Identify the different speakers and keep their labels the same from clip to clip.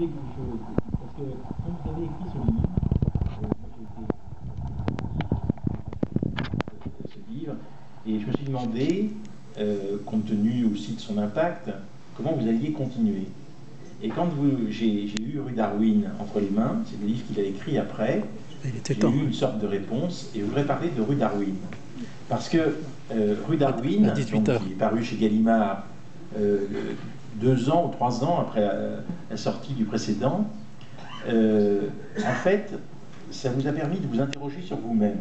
Speaker 1: parce que quand vous avez écrit ce livre, ce livre, et je me suis demandé, compte tenu aussi de son impact, comment vous alliez continuer. Et quand j'ai eu Rue Darwin entre les mains, c'est le livre qu'il a écrit après, j'ai eu une sorte de réponse, et je voudrais parler de Rue Darwin. Parce que Rue Darwin, donc, qui est paru chez Gallimard 2 ans ou 3 ans après la sortie du précédent, en fait, ça vous a permis de vous interroger sur vous-même.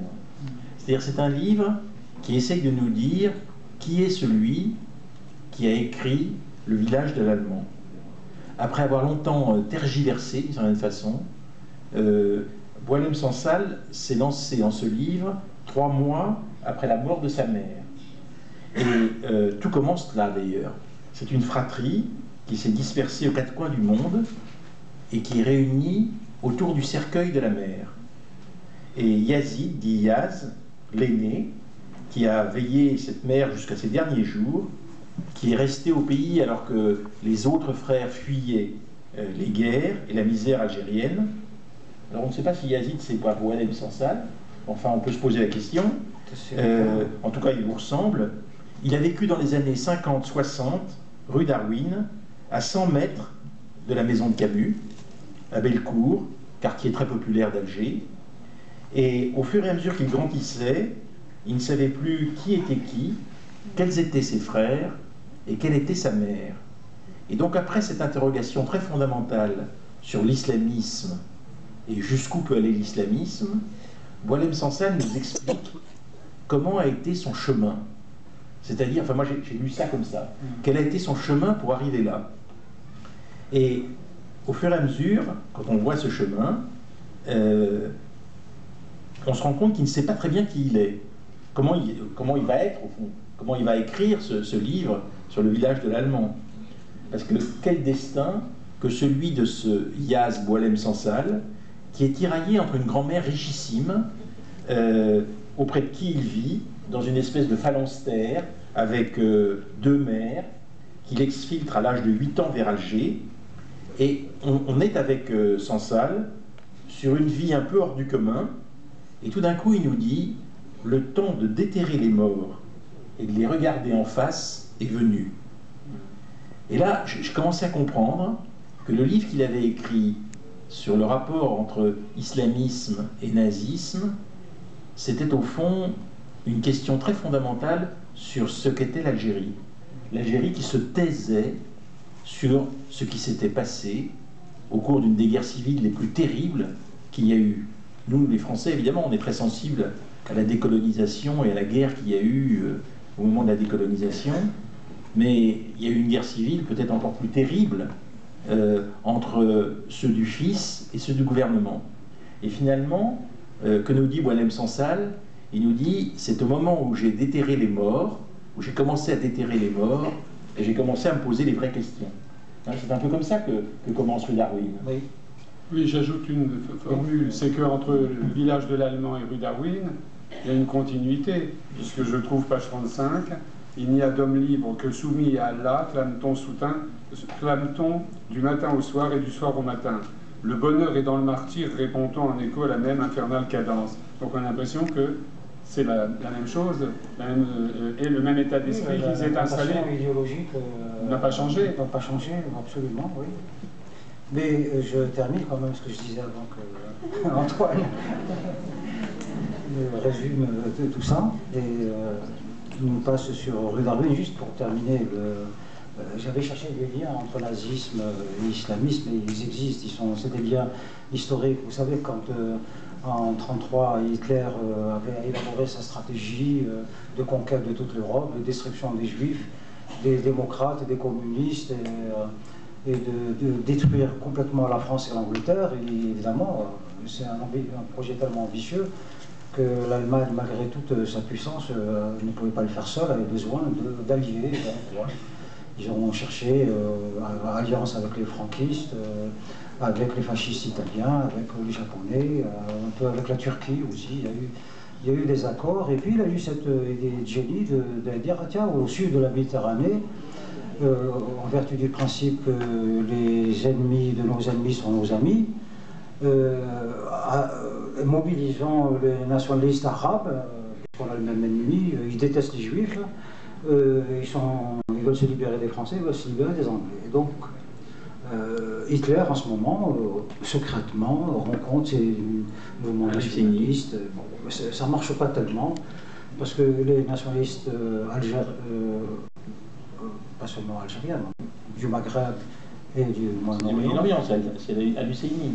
Speaker 1: C'est-à-dire, c'est un livre qui essaye de nous dire qui est celui qui a écrit Le village de l'Allemand. Après avoir longtemps tergiversé, d'une certaine façon, Boualem-Sansal s'est lancé dans ce livre 3 mois après la mort de sa mère. Et tout commence là, d'ailleurs. C'est une fratrie qui s'est dispersée aux 4 coins du monde et qui est réunie autour du cercueil de la mère. Et Yazid, dit Yaz, l'aîné, qui a veillé cette mère jusqu'à ses derniers jours, qui est resté au pays alors que les autres frères fuyaient les guerres et la misère algérienne. Alors on ne sait pas si Yazid c'est pas Boualem-Sansal, enfin on peut se poser la question. En tout cas il vous ressemble. Il a vécu dans les années 50-60, rue Darwin, à 100 mètres de la maison de Camus, à Bellecour, quartier très populaire d'Alger. Et au fur et à mesure qu'il grandissait, il ne savait plus qui était qui, quels étaient ses frères et quelle était sa mère. Et donc après cette interrogation très fondamentale sur l'islamisme et jusqu'où peut aller l'islamisme, Boualem-Sansal nous explique comment a été son chemin. C'est-à-dire, enfin moi j'ai lu ça comme ça, quel a été son chemin pour arriver là. Et au fur et à mesure, quand on voit ce chemin, on se rend compte qu'il ne sait pas très bien qui il est. Comment il va être, au fond. Comment il va écrire ce livre sur le village de l'Allemand. Parce que quel destin que celui de ce Yaz Boualem-Sansal, qui est tiraillé entre une grand-mère richissime, auprès de qui il vit, dans une espèce de phalanstère, avec 2 mères, qu'il exfiltre à l'âge de 8 ans vers Alger. Et on est avec Sansal sur une vie un peu hors du commun, et tout d'un coup il nous dit, le temps de déterrer les morts et de les regarder en face est venu. Et là, je commençais à comprendre que le livre qu'il avait écrit sur le rapport entre islamisme et nazisme, c'était au fond une question très fondamentale sur ce qu'était l'Algérie. L'Algérie qui se taisait sur ce qui s'était passé au cours d'une des guerres civiles les plus terribles qu'il y a eu. Nous, les Français, évidemment, on est très sensibles à la décolonisation et à la guerre qu'il y a eu au moment de la décolonisation, mais il y a eu une guerre civile peut-être encore plus terrible entre ceux du fils et ceux du gouvernement. Et finalement, que nous dit Boualem-Sansal, il nous dit, c'est au moment où j'ai déterré les morts, où j'ai commencé à déterrer les morts, et j'ai commencé à me poser les vraies questions. Hein, c'est un peu comme ça que commence Rue Darwin.
Speaker 2: Oui.
Speaker 3: Oui, j'ajoute une formule, c'est qu'entre le village de l'Allemand et Rue Darwin, il y a une continuité, puisque je trouve page 35, il n'y a d'homme libre que soumis à Allah, clame-t-on du matin au soir et du soir au matin. Le bonheur est dans le martyr, répond-on en écho à la même infernale cadence. Donc on a l'impression que c'est la même chose, et le même état d'esprit qui s'est installé.
Speaker 2: Idéologique
Speaker 3: n'a pas changé.
Speaker 2: N'a pas changé, absolument, oui. Mais je termine quand même ce que je disais avant que Antoine résume tout ça. Et nous passe sur Rue Darwin, juste pour terminer. J'avais cherché des liens entre nazisme et islamisme, et ils existent, c'est des liens historiques. Vous savez, quand en 1933, Hitler avait élaboré sa stratégie de conquête de toute l'Europe, de destruction des juifs, des démocrates, des communistes, et de détruire complètement la France et l'Angleterre. Et évidemment, c'est un projet tellement ambitieux que l'Allemagne, malgré toute sa puissance, ne pouvait pas le faire seule, avait besoin d'alliés. Ils ont cherché alliance avec les franquistes, avec les fascistes italiens, avec les japonais, un peu avec la Turquie aussi. Il y a eu des accords, et puis il a eu cette idée de génie de dire, ah, tiens, au sud de la Méditerranée, en vertu du principe que les ennemis de nos ennemis sont nos amis, mobilisant les nationalistes arabes, puisqu'on a le même ennemi, ils détestent les juifs, ils veulent se libérer des Français, ils veulent se libérer des Anglais. Et donc, Hitler, en ce moment, secrètement, rencontre ces mouvements nationalistes. Bon, ça ne marche pas tellement, parce que les nationalistes pas seulement algériens, du Maghreb et du Moyen-Orient,
Speaker 1: c'est l'Husseini.